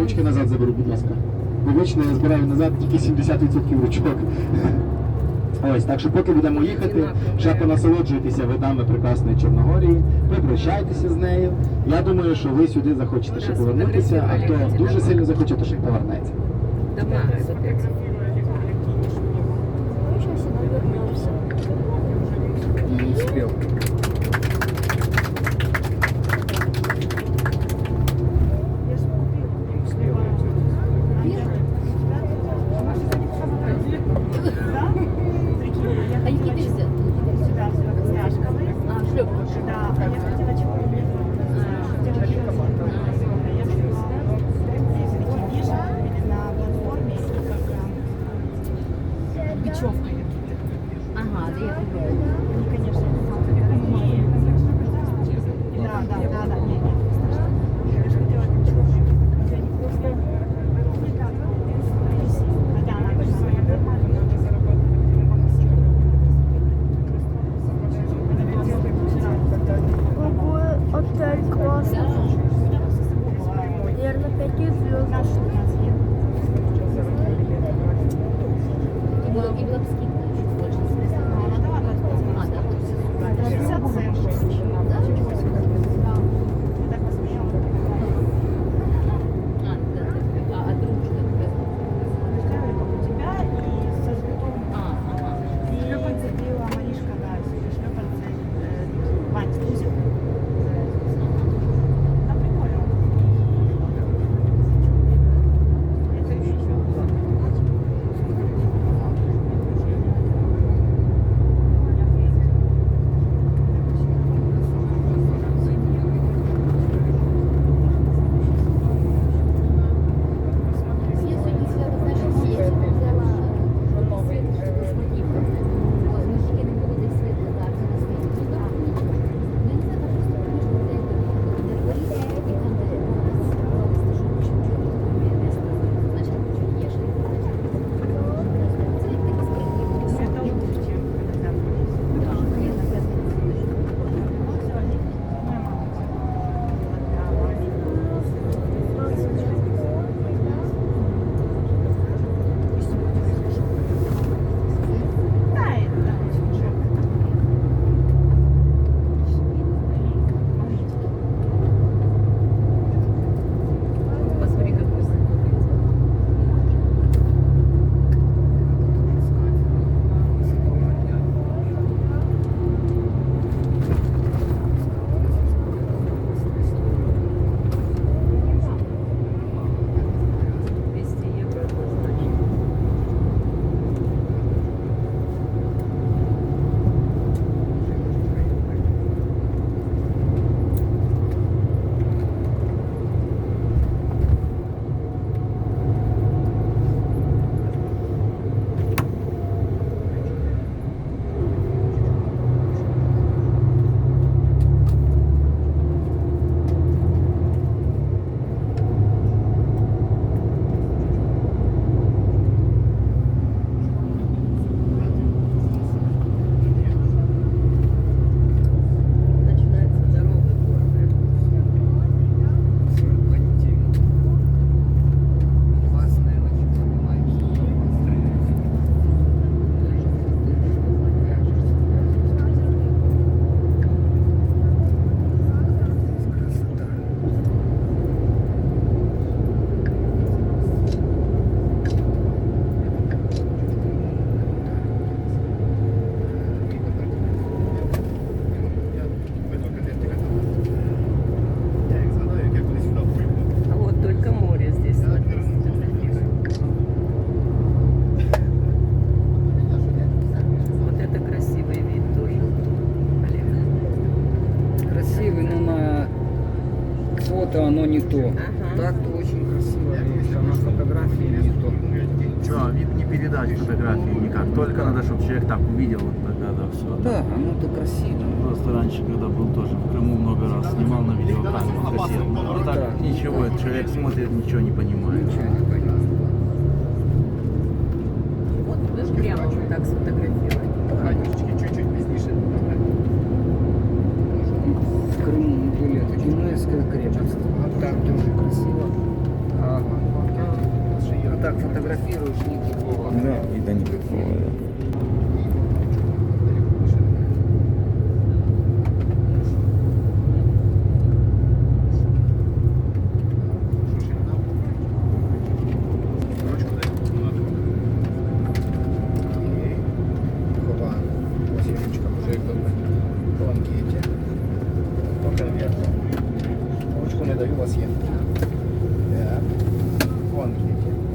ручки назад заберу, будь ласка. Вибачте, я збираю назад тільки 70% ручок. Ось, так що поки будемо їхати, ще понасолоджуйтеся видами прекрасної Чорногорії, попрощайтеся з нею. Я думаю, що ви сюди захочете ще повернутися, а хто дуже сильно захоче, то ще й повернеться. Не успел. А які ти взяв? А, шльопки. Бечевка. Ага, да я поняла. Отель классный. Наверное, 5 звезд. И была бы скидка еще больше. А, да, вот все. А дружка какая? Я сегодня взяла, знаешь, я себе взяла свет, смотрибо. Мужики не було десь світла, так, на світі. Ну, так, нічого. Ну, я не знаю, там просто, конечно, де поліція, і там, де просто, що чуть-чуть таке місце, значить, чуть є, що це як такі скрипки. Так, я на Посмотри, какой начинается дорога горная. Классная, очень понимаешь. А вот только море здесь. Вот это красивый вид тоже. Красивый, но на фото оно не то. Ага. Так-то очень красиво, а на фотографии не то. Чё, вид не передать фотографии никак, только надо, чтобы человек так увидел, вот тогда, да, все. Да, оно-то красиво. Просто раньше, когда был тоже в Крыму много раз, снимал на видеокамеру, кассету. А так Да. ничего, этот человек смотрит, ничего не понимает. Ничего не понимаю. Вот, можешь прямо вот так сфотографировать? В Крыму мы были, это Генуэзская крепость. Вот там тоже красиво. Ага. так фотографируешь, никакого. Да, вида никакого. Да. Ховаємо. Ось річка, може як добре. По анкеті. Конкретно. Ручку не даю, у вас є. Так. По анкеті.